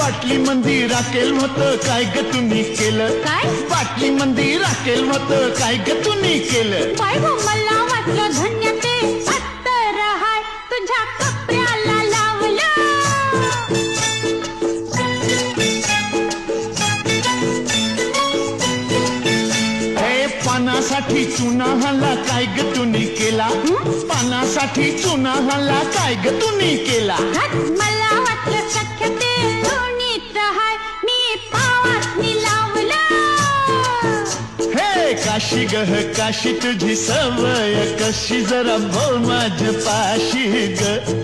बाटली मंदी राखेल होतं काय ग तुम्ही केलं काय बाटली मंदी राखेल होतं काय ग तुम्ही केलं बाय गो मला वाटलं धन्य ते अत्तर हाय तुझ्या कपड्याला लावलं हे पानासाठी चुना हल्ला काय ग तुम्ही केला पानासाठी चुना हल्ला काय ग तुम्ही केला मला वाटलं सख्य ते लोणीत हाय मी पावासनी लावलं हे काशी गह काशी तुझी सवय कशी जरा बोल माझ्या पाशी ग